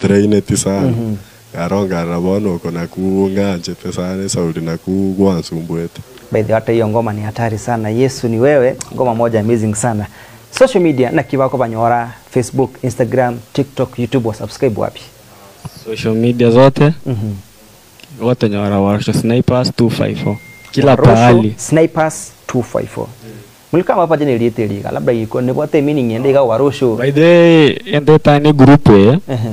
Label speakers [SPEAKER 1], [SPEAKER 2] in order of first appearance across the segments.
[SPEAKER 1] traineti sana karonga rabono kuna kuunganje pesane saudi na kuwansumbuete.
[SPEAKER 2] By the way, hata hiyo ngoma ni hatari sana. Yesu ni wewe, ngoma moja amazing sana. Social media na kibako banyora, Facebook, Instagram, TikTok, YouTube, subscribe wapi?
[SPEAKER 3] Social media zote. Wote nyora Warosho Snipers 254. Kila pahali.
[SPEAKER 2] Snipers 254. Mulika hapa jeni liete liga. Labda iko ni bote meaning yende ga Warosho.
[SPEAKER 3] By the way, ende tani group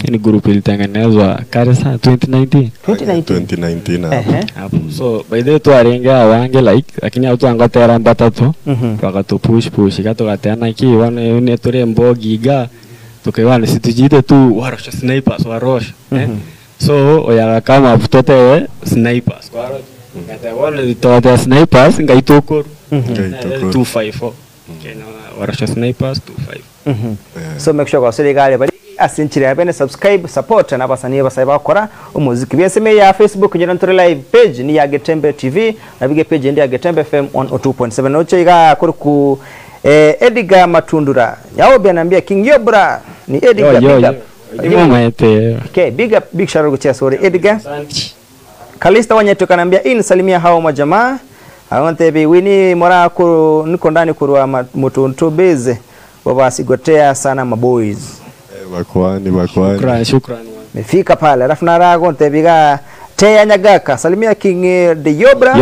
[SPEAKER 3] ni group ilitengenezwa karisa
[SPEAKER 1] 2019
[SPEAKER 3] hapo. So by the way tu arenga wange like lakini watu angotera mbatatu wakatu push ikatokateana ki wane tore mbogiga tukawana situjite tu Warosho Snipers Warosho. So oya kama putote Snipers Warosho. Ngata wale tote Snipers ngaitoko 254. Warosho Snipers 254.
[SPEAKER 2] So make sure kwa serikali bali asinchire abene subscribe support na basaniye basaba bakora umuziki byeseme ya Facebook nyira ntore live page ni ya Getembe TV na bige page ndi ya Getembe FM on 2.7 noche iga ku Edgar Matundura yao bianambia King Yobra ni Edgar big up okay big shout out to sorry Edgar Kalista wanyetu kanambia salimia hao majamaa awante bi wini mora ku niko ndani kurwa mutuntu beze baba sigotea sana maboys
[SPEAKER 1] bakwani
[SPEAKER 3] shukrani
[SPEAKER 2] mefika pale alafu narago ntebiga Teya Nyagaka salimia King de Yobra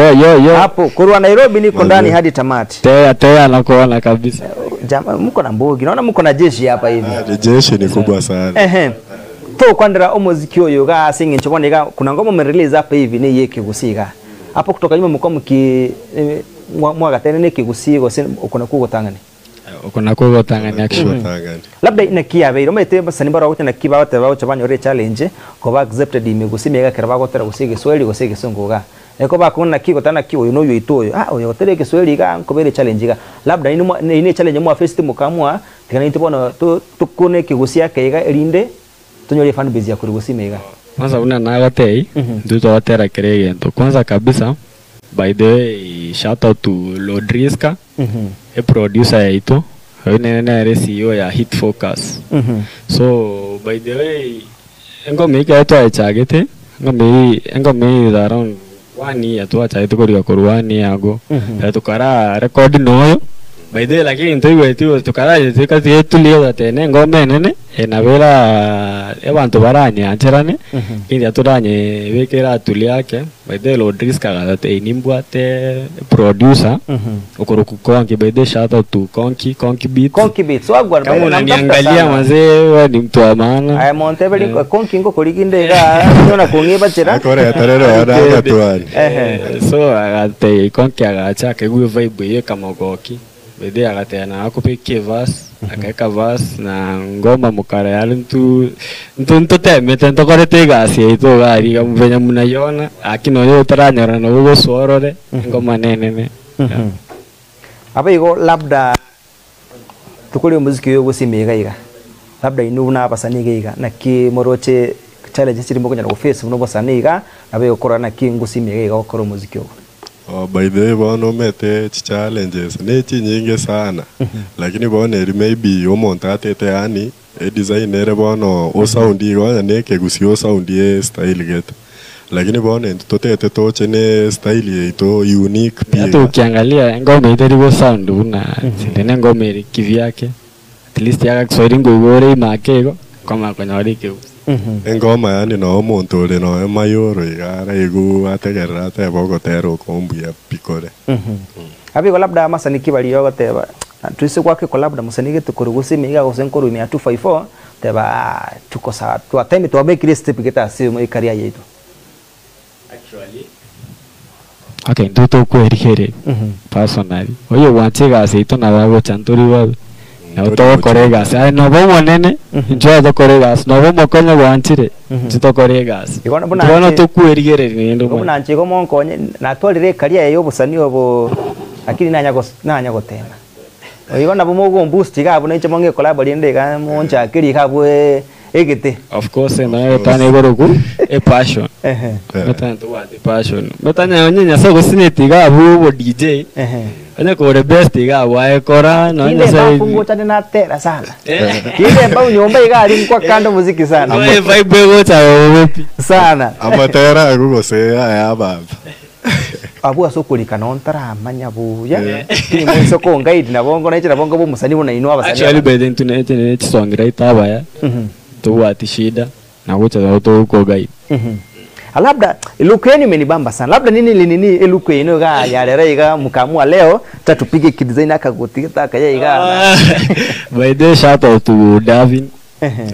[SPEAKER 2] hapo kurwa Nairobi niko ndani hadi tamati
[SPEAKER 3] Teya nakuona kabisa
[SPEAKER 2] jamaa mko na mbogi naona mko na jeshi hapa hivi
[SPEAKER 1] jeshi ni kubwa sana
[SPEAKER 2] to kwandira umuziki oyo ga singe nchoboneka kuna ngoma umerelease hapa hivi ni yeke gusiga hapo kutoka nyuma mko mki mwaga tena ni kigusigo ukona kugotangani
[SPEAKER 3] ukona kugotangani actually
[SPEAKER 2] labda inakia beiro mete basani bara wote na kiba wote bawo chabanyore challenge ko ba accepted imegusimiga keraba gotera gusige sweli gusige songoga eko ba kuna kiko tana kiwo no yo itoyo oyo tereke sweli ga nkobere challenge ga labda ine challenge mu first mukamwa tikana itibona tukune kigusia kaiga elinde tunyore fan base ya kurigusimega
[SPEAKER 3] kwanza una nagatei nduto watera kirege kwanza kabisa by the way shout out to Lodriska a producer yaito na CEO ya Hit Focus so by the way ngoma ikaitwa echagete ngoma around 1 year tu achagete kuri korwani yago tukara record noyo by the way lakini ntoiwe tukara zikati tuliyo tene ngoma nene enabera abantu baranye ancherane kindi aturanye wekera tuliake by the Lodriska gate inimbwate producer okuruku konki by the shout out to Konki Beats
[SPEAKER 2] wagwa
[SPEAKER 3] kama unaniangalia mazee ni mtu wa maana
[SPEAKER 2] ay Montebelli Konki ngo kuliginde ga nona kungiba chera
[SPEAKER 1] akore atarero ara tuani
[SPEAKER 3] so agate Konki agacha keguye vibe ye kama goki bede agatena akupeke verse akaeka verse na ngoma mukara yalintu teme tento korete gasi ito gari kamvenya munayona akino yo taranyara no go sorore ngoma nene
[SPEAKER 2] aba igo labda tukuli muziki yo gusimega iga labda inuna basaniga iga na ki moroche challenge siri mbogonya go face no basaniga aba yokora na ki ngusimega iga okoro muziki yo
[SPEAKER 1] by the way bono mete challenges neti nyingi sana lakini bono maybe omonta tete yani designer bono o sound igo neke gusio sound ye style get lakini bono totete toche ne style ito unique pia
[SPEAKER 3] hata ukiangalia ngoma itarigo sound una tena ngoma kivyake at least ya Kiswahili ngore makego kama kwenye keu
[SPEAKER 1] ngoma yani no muntu le no mayoro igara igu ategera te bogotero kombuya pikore
[SPEAKER 2] abi labda masaniki bali yogoteba tuise kwake labda musanike tukurugusimiga gosenkoro 254 teba tuko sawa tu atemi to make this step geta simu ikaria yetu
[SPEAKER 3] actually okay ndoto kwerihere personally oyo wanchega seito na bago chantori wabe na to koregas ay no bomo nene njo to koregas no bomo konyo wanchire to koregas bono to kwerihere nindo
[SPEAKER 2] bona nche ko monko na tolire karia yo busani obo akiri nanya gotema oyo na bomo go boost ga bona nche monge collab linde ga moncha akiri ga bwe egete
[SPEAKER 3] of course na tane goroku e passion
[SPEAKER 2] ehe
[SPEAKER 3] metanya to what passion metanya onye soko sinetiga abu DJ
[SPEAKER 2] ehe
[SPEAKER 3] onye ko the best iga wa ekora no
[SPEAKER 2] ile
[SPEAKER 3] onye
[SPEAKER 2] mafungo tani na tera sana ile mbao nyomba igari kwa kando muziki sana
[SPEAKER 3] vibe go cha wepi
[SPEAKER 2] sana
[SPEAKER 1] amatera gugosea ya baba
[SPEAKER 2] abu asokulika nontara amanya buya ni mwiso ko ngaidi na bongo na bongo bo musani bona inwa basani
[SPEAKER 3] actually by then tune songira itaba ya to what shida na gocha to ko guide
[SPEAKER 2] labda luku yenu imenibamba sana. Labda nini luku yenu ga yarere iga mukamua leo tatupige kidesign akagotika kaya
[SPEAKER 3] by the shout out to Davin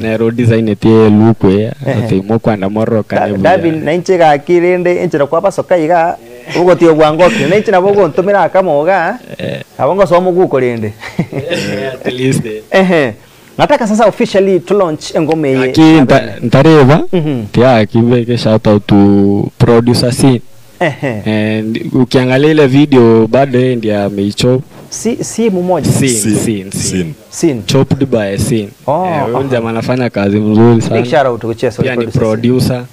[SPEAKER 3] na road design tie luku ya ati mo kwanda moro kane
[SPEAKER 2] Davin na inche ga kirende inche kwa basoka iga ugo tio bwangoke na inche na bogo ntumira kama oga abongo somo gukorende
[SPEAKER 3] at least
[SPEAKER 2] nataka sasa officially to launch ngome ye
[SPEAKER 3] ntareva tia kibeke shout out to producer Scene and ukiangalia ile video bado yeye ndiye ameichop
[SPEAKER 2] si mmoja Scene
[SPEAKER 3] chopped by Scene huyo jamaa anafanya kazi nzuri sana
[SPEAKER 2] big shout out to Cheso
[SPEAKER 3] yani producer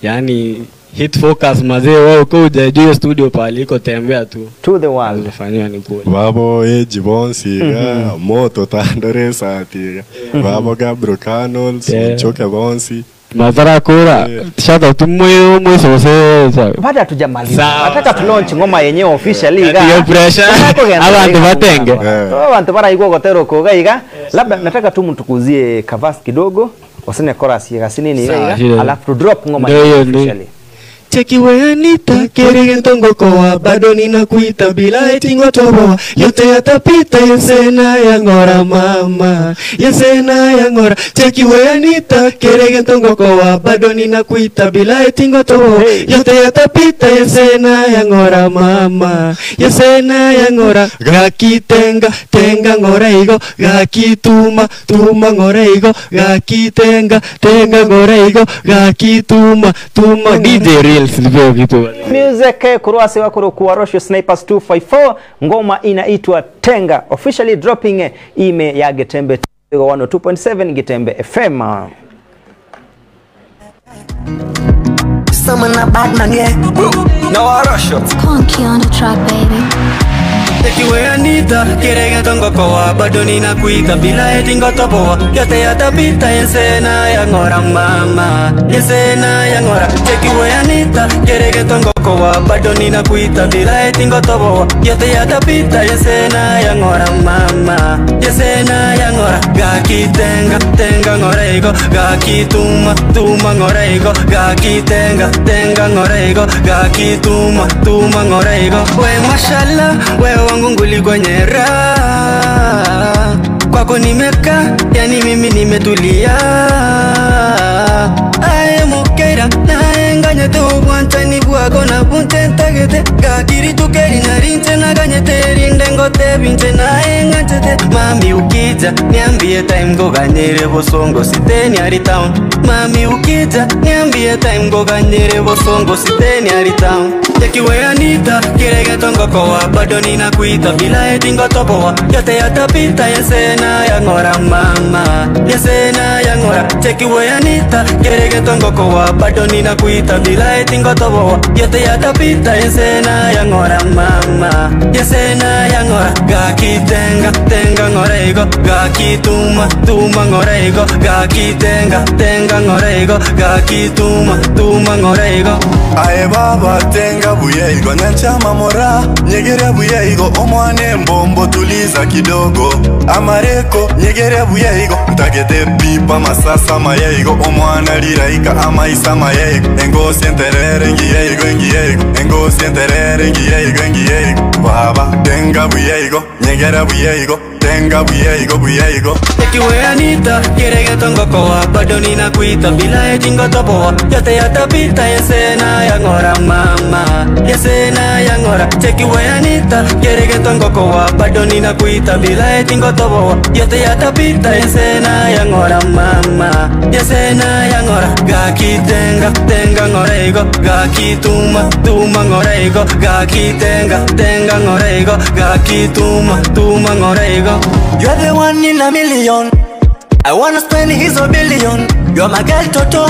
[SPEAKER 3] yani hit focus mazee wao ko uje studio pale iko tembea tu
[SPEAKER 2] to the world
[SPEAKER 3] nafanywa ni kule
[SPEAKER 1] babo ejibonsi ga moto tandore sati babo Gabro Canals choke bonsi
[SPEAKER 3] Mazara kura shout out moyo sose
[SPEAKER 2] baada hatujamaliza nataka tu launch ngoma yenyewe officially ga
[SPEAKER 3] hiyo pressure abantu batenge
[SPEAKER 2] abantu bara iko gotero ko gaiga labda nataka tu mtukuzie kavas kidogo usine chorus ya sinini ile alafu drop ngoma officially
[SPEAKER 3] Cheki weanita kerege tongokoa bado ninakuita bila etingo toboa yote yatapita yesena ya ngora mama yesena ya ngora cheki weanita kerege tongokoa bado ninakuita bila etingo toboa yote yatapita yesena ya ngora mama yesena ya ngora gakitenga tenga ngora igo gakituma tuma ngora igo gakitenga tenga ngora igo gakituma tuma DJ Real
[SPEAKER 2] music kuruasi wa kuwa Rosho Snipers 254 ngoma inaitwa Tenga officially dropping ime ya Getembe 102.7 Getembe FM.
[SPEAKER 4] Someone a bad man, yeah. No Rosho.
[SPEAKER 5] Conky on the track, baby.
[SPEAKER 4] Tekiwe anita, kerege tongo kowa bado ninakuita bila etingo toboa yote yatapita yesena ya ngora mama yesena ya ngora tekiwe anita, kerege tongo kowa bado ninakuita bila etingo toboa yote yatapita yesena ya ngora mama yesena ya ngora gakitenga tenga ngora igo gakituma tuma ngora igo gakitenga tenga ngora igo gakituma tuma ngora igo we mashallah we wangu nguliko nyera kwako nimeka yani mimi nimetulia aye mokera naenganye tu bwantani bwago na bunte tagete gakiri tukeri na rinche na ganyete rindengo te binche naenganye te mami ukija niambie time go ganyere bosongo siteni ari town mami ukija niambie time go ganyere bosongo siteni ari town tekiwe anita kirege tongo kowa bado ninakuita bila etingo toboa yote yatapita yesena ya ngora mama yesena ya ngora tekiwe anita kirege tongo kowa bado ninakuita bila etingo toboa yote yatapita yesena ya ngora mama yesena ya ngora gakitenga tenga ngora igo gakituma tuma ngora igo gakitenga tenga ngora igo gakituma tuma ngora igo
[SPEAKER 6] aye baba tenga buye igo nanchama mora nyegere buye igo omwane mbombo tuliza kidogo amareko nyegere buye igo ntagete pipa masasa maye igo omwana liraika amaisa maye igo engo senterere ngiye igo engo senterere ngiye igo baba tenga buye igo nyegere buye igo tenga buye igo
[SPEAKER 4] tekiwe anita kirege tongo kowa bado ninakuita bila etingo toboa yote yatapita yesena ya ngora mama yesena ya ngora tekiwe anita kirege tongo kowa bado ninakuita bila etingo toboa yote yatapita yesena ya ngora mama yesena ya ngora gakitenga tenga ngora igo gakituma tuma ngora igo gakitenga tenga ngora igo gakituma tuma ngora igo
[SPEAKER 6] you're the one in a million
[SPEAKER 4] I wanna spend his a billion. You're my girl Toto.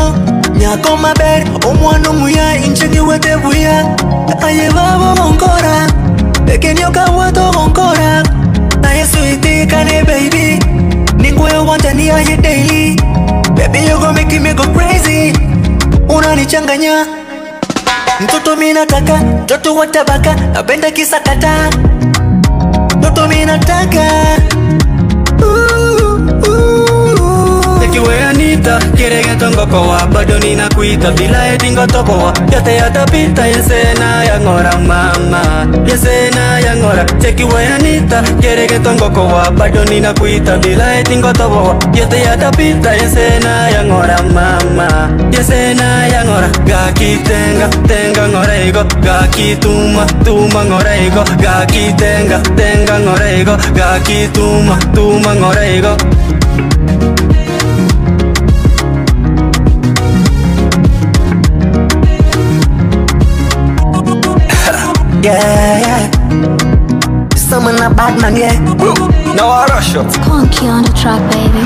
[SPEAKER 4] Nyako maber, omwano muya inchegi wete buya. Aye babo monkora, pekenyoka wato monkora. Aye sweetie kane baby, ningwe wanta ni aye daily. Baby you gon' make me go crazy. Unanichanganya. Mtoto mina taka, mtoto watabaka, napenda kisakata. Mtoto mina taka. Tekiwe Anita, kirege tongo kowa, bado nina kuita bila edingo topowa. Yote yatapita yesena yangora mama, yesena yangora. Tekiwe Anita, kirege tongo kowa, bado nina kuita bila edingo topowa. Yote yatapita yesena yangora mama, yesena yangora. Gaki tenga, tenga ngorego, gaki tuma, tuma ngorego, gaki tenga, tenga ngorego, gaki tuma, tuma ngorego. Yeah. Someone a bad man, yeah.
[SPEAKER 2] Now I rush up.
[SPEAKER 5] Conky on the track, baby.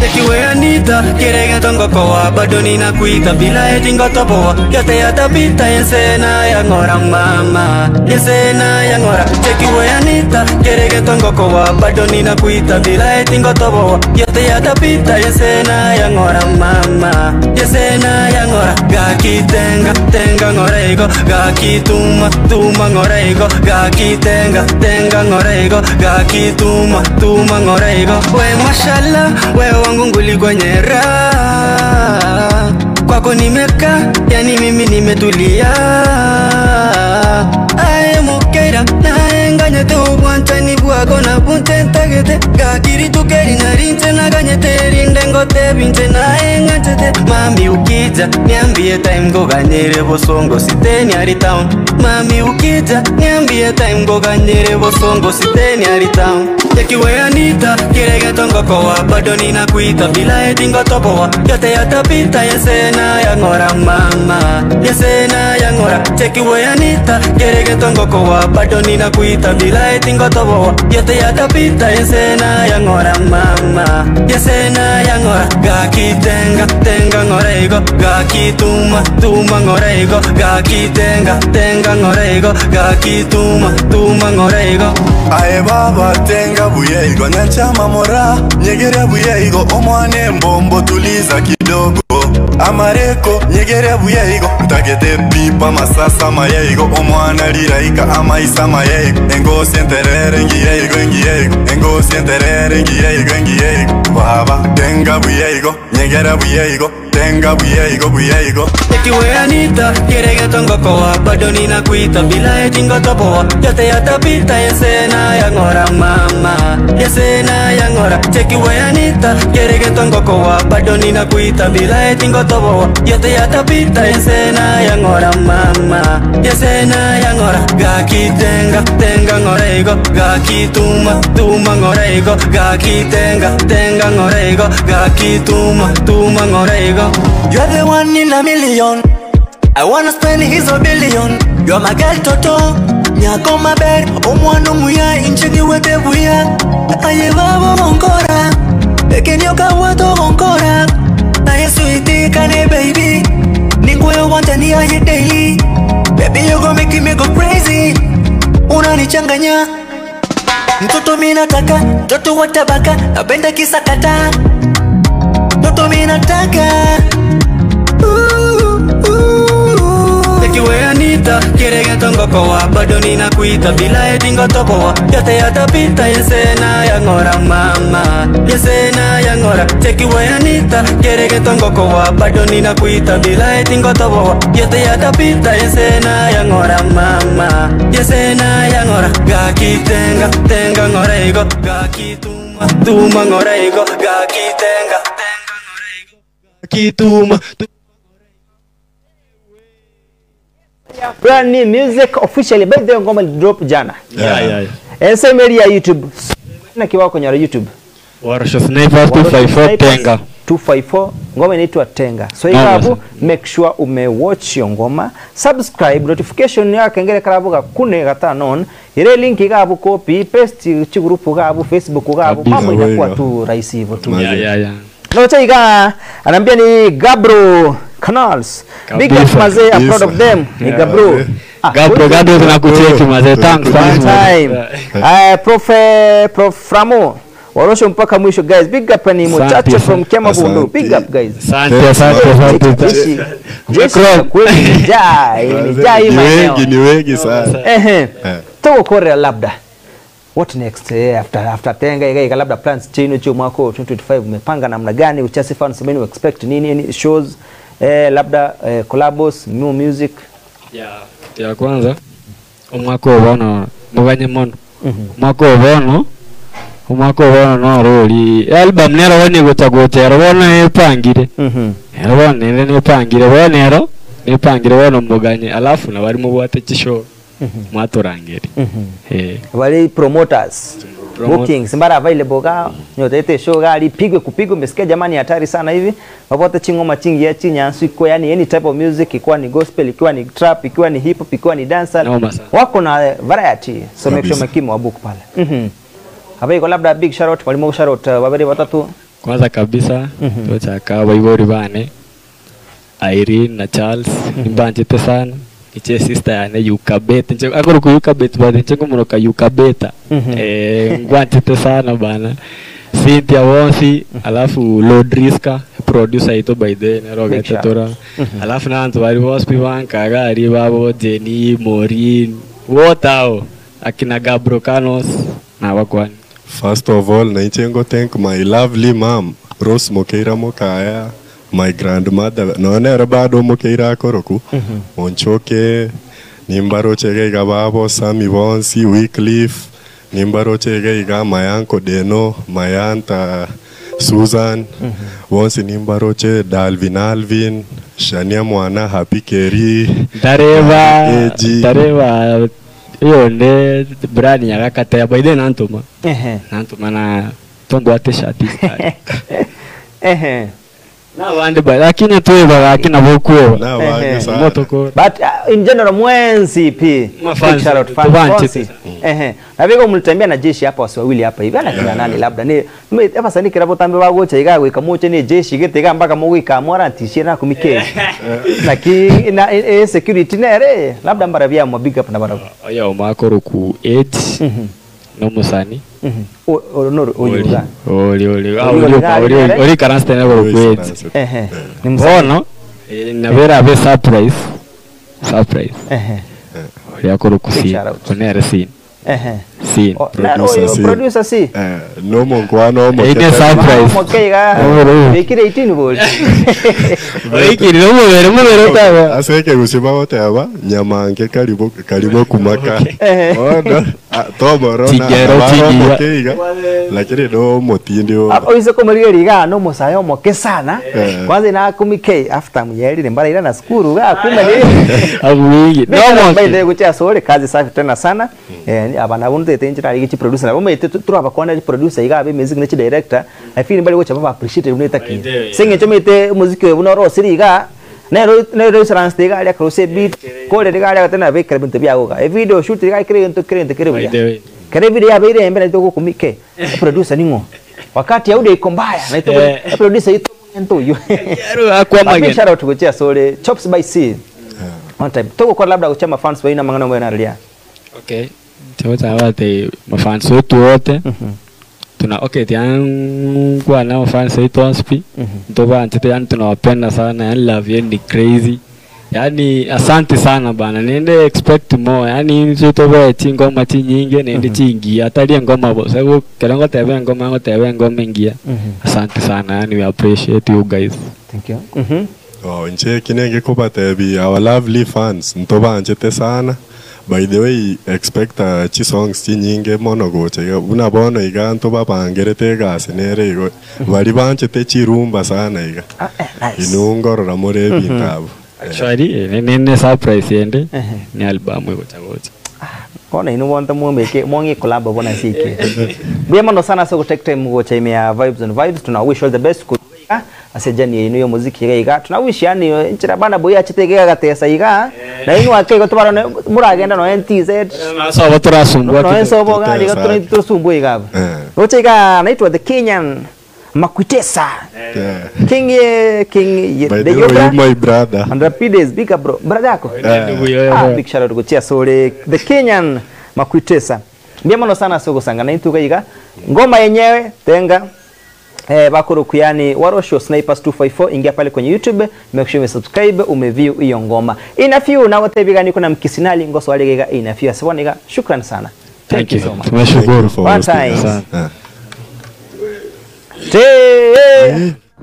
[SPEAKER 4] Tekiwe Anita, kirege tongo kowa, bado nina kuita bila edingo topowa. Yote yatapita yesena yangora mama, yesena yangora. Tekiwe Anita, kirege tongo kowa, bado nina kuita bila edingo topowa. Yote yatapita yesena yangora mama, yesena yangora. Gaki tenga, tenga ngorego, gaki tuma, tuma ngorego, gaki tenga, tenga ngorego, gaki tuma, tuma ngorego. We mashallah, we wangu nguli kwenye raha. Kwako nimeka, yani mimi nimetulia. Ae mukera, naenganye te ubuanta ni buago na bunte ntagete. Gakiri tukeri na rinche na ganyete rindengo te binche naenganye te. Mami ukija, niambie time go ganyere bosongo siteni ari town. Mami ukija, niambie time go ganyere bosongo siteni ari town. Tekiwe Anita, kirege tongo kowa, bado nina kuita bila edingo topowa. Yote yatapita yesena yangora mama, yesena yangora. Tekiwe Anita, kirege tongo kowa, bado nina kuita bila edingo topowa. Yote yatapita yesena yangora mama, yesena yangora. Gaki tenga, tenga ngorego, gaki tuma, tuma ngorego, gaki tenga, tenga ngorego, gaki tuma, tuma ngorego.
[SPEAKER 6] Ae baba tenga buyeigo nyanchama mora, nyegere buyeigo omwane mbombo tuliza kidogo. Amareko nyegere buyeigo, mtagete pipa masasa mayeigo, omwana liraika amaisa mayeigo. Engo sienterere ngiyeigo ngiyeigo, engo sienterere ngiyeigo ngiyeigo. Baba tenga buyeigo, nyegere buyeigo, tenga buyeigo buyeigo.
[SPEAKER 4] Tekiwe Anita, kirege tongo kowa, bado nina kuita bila edingo topowa. Yote yatapita yesena yangora mama, yesena yangora. Tekiwe Anita, kirege tongo kowa, bado nina kuita bila edingo topowa. Yote yatapita yesena yangora mama, yesena yangora. Gaki tenga, tenga ngorego, gaki tuma, tuma ngorego, gaki tenga, tenga ngorego, gaki tuma, tuma ngorego.
[SPEAKER 7] You're the one in a million. I wanna spend his a billion. You're my girl Toto. Nyako maber, omwano muya inchegi wete buya. Aye babo monkora, pekenyoka wato monkora. Aye sweetie kane baby, ningwe wanta ni aye daily. Baby you gon' make me go crazy. Unanichanganya. Mtoto mina taka, mtoto watabaka, napenda kisakata. Mtoto mina taka.
[SPEAKER 4] Tekiwe Anita, kirege tongo kowa, bado nina kuita bila edingo topowa. Yote yatapita yesena yangora mama, yesena yangora. Tekiwe Anita, kirege tongo kowa, bado nina kuita bila edingo topowa. Yote yatapita yesena yangora mama, yesena yangora. Gaki tenga, tenga ngorego, gaki tuma, tuma ngorego, gaki tenga, tenga ngorego, gaki tuma.
[SPEAKER 2] Brand new music officially by the ngoma drop jana.
[SPEAKER 3] Yeah.
[SPEAKER 2] SM area YouTube. Na kiwao kwenye YouTube.
[SPEAKER 3] Warasho Sniper 254 Tenga.
[SPEAKER 2] 254 ngoma inaitwa Tenga. So ikabu make sure umewatch yo ngoma, subscribe, notification ya kengele karabuga kune gatanon, ile link ikabu copy paste chi group gabu Facebook gabu, mambo inakuwa tu rahisi hivyo tu. Nocha iga anambia ni Gabro Canals. Big up mazee, I'm proud of them. Ni Gabro.
[SPEAKER 3] Gabro tunakucheki mazee, thanks
[SPEAKER 2] time. Prof Framo Warosho mpaka mwisho guys. Big up ni Muchacha from Kemabundo. Big up guys.
[SPEAKER 3] Asante.
[SPEAKER 2] Jeshi kweli jai maeneo.
[SPEAKER 1] Ni wengi sana.
[SPEAKER 2] Tuko Korea labda. What next after Tenga iga labda plans chino cho mwaka 2025 umepanga namna gani? Uchasi fans menu expect nini shows labda collabos, new music?
[SPEAKER 3] Ya kwanza umwaka ubona muganye mono. Umwaka ubona no roli album nero wone gutagotera wona epangire. Wona nepangire wonero nepangire wono muganye alafu na bari mu bwate kisho mwatorangeri.
[SPEAKER 2] Wale promoters bookings mbara available ga nyote show gali kupigwe mesikia jamani hatari sana hivi wapote chingoma chingi ya chinyansu iko yani any type of music ikiwa ni gospel ikiwa ni trap ikiwa ni hip hop ikiwa ni dancehall wako na variety, so make sure makimu wa book pale. Hapa iko labda big shout out walimo shout out wabere watatu.
[SPEAKER 3] Kwanza kabisa tuchaka waigori bane Irene na Charles nimbanjete sana iche sister yane Yukabet nje akoro ku Yukabet bade nje ko muroka Yukabeta ngwanjete sana bana Cynthia Wonsi alafu Lodriska producer ito by the Roget Tora alafu na antu bari hospi banka gari babo Jenny Morin wotao akina Gabro Canos na wakwani.
[SPEAKER 1] First of all, naichengo thank my lovely mom, Rose Mokeira Mokaya, my grandmother. Nonera bado Mokeira koroku. Onchoke, nimbaro chege gababo, Sammy Wonsi, Wycliffe, nimbaro chege iga my uncle Deno, my aunt Susan, Wonsi nimbaro che Dalvin Alvin, Shania Mwana, Happy Kerry,
[SPEAKER 3] Dareva. Yo ne brani ya kata ya baide nantuma. Nantuma na tondo ate shati. Na wande ba lakini tuwe ba lakini bokuwa.
[SPEAKER 1] Na wande sana.
[SPEAKER 2] Motoko. But in general mwenzi pi. Shout out fans. Na bego mlitembea na jeshi hapa wasi wawili hapa hivi ana kina nani labda ni hapa sani kirabo tambe bago cha igawe kamoche ni jeshi gitega mpaka mugi kamora tishira kumike. Na security nere labda mbaravia mo big up na barabu.
[SPEAKER 3] Oya umakoro ku 8 no musani.
[SPEAKER 2] Oyuga.
[SPEAKER 3] Oli karanste na baro ku 8. Ni mbono na vera be surprise. Oli akoro ku si konere sin. Si
[SPEAKER 2] producer si
[SPEAKER 1] no monkwano mo
[SPEAKER 3] ine surprise
[SPEAKER 2] mokeiga bekire 18 volt
[SPEAKER 3] bekire no mubere tawa
[SPEAKER 1] aseke gusiba wote aba nyamange karibo kumaka ona tomoro na mokeiga lakini no motindio
[SPEAKER 2] oise komariga ga no mosayo moke sana kwanza na kumike after muyeri ne mbara ila na skuru ga kumali
[SPEAKER 3] abuigi
[SPEAKER 2] no mbaide gucha sore kazi safi tena sana abana bunde tenjira iki producer abo mete turaba kwana producer igabe music ne director I feel bali gocha baba appreciate uneta ki senge chomete muziki we bunoro siriga ne restaurant tega ya cross beat kole tega ya tena be kare bintu bya goga e video shoot tega kire kare video ya beire mbele to kumike producer ningo wakati audio iko mbaya na ito producer ito ento yo yaro akwa mageni shout out gocha sore chops by C on time to kwa labda kuchama fans wa ina mangano mwa nalia.
[SPEAKER 3] Okay. Tuwata wate mafans wetu wote. Tuna tian kwa na mafans wetu waspi. Ndoba antete yani tunawapenda sana, yani love yenu ni crazy. Yani asante sana bana. Niende expect more. Yani nzo toba ngoma nyingi niende chingi. Atali ngoma bo. Sababu kelongo tebe ngoma ingia. Asante sana. Yani we appreciate you guys.
[SPEAKER 2] Thank you.
[SPEAKER 1] Nche kinenge kubatebi our lovely fans. Ntoba antete sana. By the way, expect chi songs nyinge mono goche una bono iga nto bapangerete gas nere igo bali banche te chirumba sana iga inungorora more bitabu
[SPEAKER 3] actually nene surprise yende ni album gocha
[SPEAKER 2] kona inu wanta mweke mwangi collab bona sike bia mano sana so take time gocha imea vibes and vibes tuna wish all the best asejani ino yo muziki gaiga tunawishi yani nchira bana boya chitegega gatesa iga na ino akego tubara muragenda no NTZ
[SPEAKER 3] so baturasumbwa
[SPEAKER 2] no enso boga diga turasumbwa iga ochiga naitwa the Kenyan Makwitesa King
[SPEAKER 1] the yoga my brother
[SPEAKER 2] and Rapides big bro brother yako big shout out to Chia Sole the Kenyan Makwitesa ndiamano sana soko sanga na itu gaiga ngoma yenyewe tenga bakuru kuyani Warosho Snipers 254 ingia pale kwenye YouTube make sure you subscribe umeview hiyo ngoma inafyu na wote bigani kuna mkisinali ngoso walegega inafyu aswaniga shukran sana thank you so much
[SPEAKER 3] tumeshukuru
[SPEAKER 1] for
[SPEAKER 2] one
[SPEAKER 1] hosting
[SPEAKER 2] time
[SPEAKER 1] us.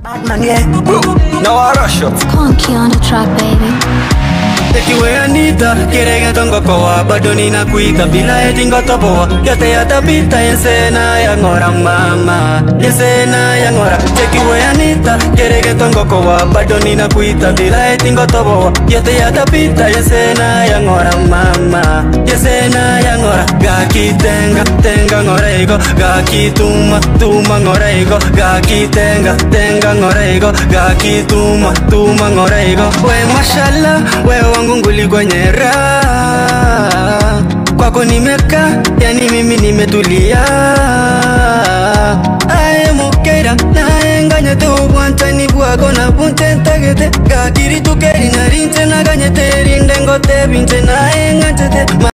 [SPEAKER 7] Batman, yeah.
[SPEAKER 4] No Warosho
[SPEAKER 5] Conky on the track, baby.
[SPEAKER 4] Tekiwe Anita, kirege tongo kowa bado ninakuita bila eti ngotoboa yote yatapita yesena ya ngora mama yesena ya ngora Tekiwe Anita, kirege tongo kowa bado ninakuita bila eti ngotoboa yote yatapita yesena ya ngora mama yesena ya ngora gaki tenga ngora ego gaki tuma ngora ego gaki tenga ngora ego gaki tuma ngora ego we mashallah we ngunguli kwenye raha kwako nimeka yani mimi nimetulia ae mukera naenganye tu bwantani bwako na bunte ntagete gakiri tukeri na rinche na ganye te rindengo te binche naenganye te